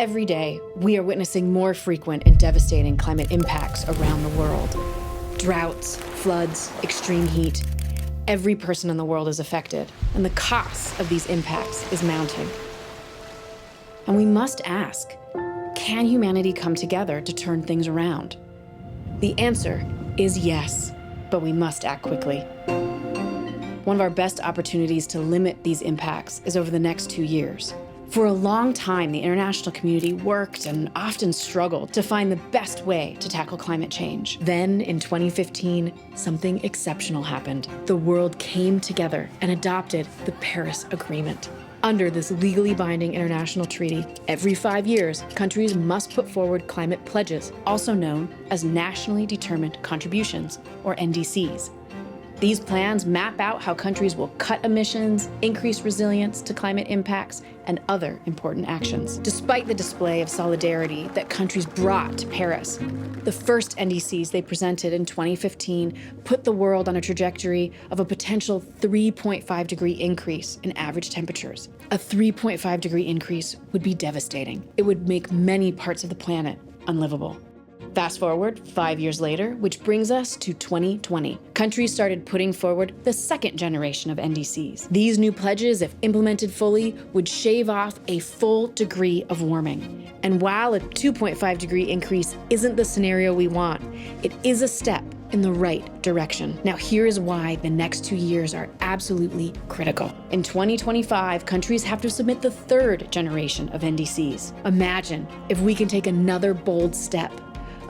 Every day, we are witnessing more frequent and devastating climate impacts around the world. Droughts, floods, extreme heat. Every person in the world is affected, and the cost of these impacts is mounting. And we must ask, can humanity come together to turn things around? The answer is yes, but we must act quickly. One of our best opportunities to limit these impacts is over the next 2 years. For a long time, the international community worked and often struggled to find the best way to tackle climate change. Then, in 2015, something exceptional happened. The world came together and adopted the Paris Agreement. Under this legally binding international treaty, every 5 years, countries must put forward climate pledges, also known as nationally determined contributions, or NDCs. These plans map out how countries will cut emissions, increase resilience to climate impacts, and other important actions. Despite the display of solidarity that countries brought to Paris, the first NDCs they presented in 2015 put the world on a trajectory of a potential 3.5-degree increase in average temperatures. A 3.5-degree increase would be devastating. It would make many parts of the planet unlivable. Fast forward 5 years later, which brings us to 2020. Countries started putting forward the second generation of NDCs. These new pledges, if implemented fully, would shave off a full degree of warming. And while a 2.5-degree increase isn't the scenario we want, it is a step in the right direction. Now, here is why the next 2 years are absolutely critical. In 2025, countries have to submit the third generation of NDCs. Imagine if we can take another bold step.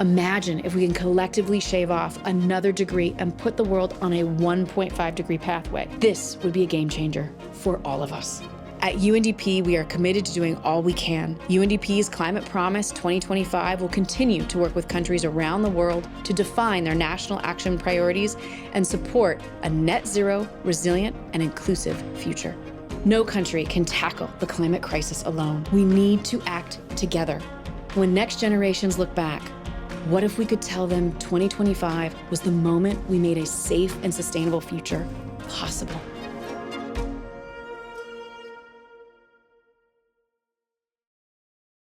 Imagine if we can collectively shave off another degree and put the world on a 1.5-degree pathway. This would be a game changer for all of us. At UNDP, we are committed to doing all we can. UNDP's Climate Promise 2025 will continue to work with countries around the world to define their national action priorities and support a net zero, resilient, and inclusive future. No country can tackle the climate crisis alone. We need to act together. When next generations look back, what if we could tell them 2025 was the moment we made a safe and sustainable future possible?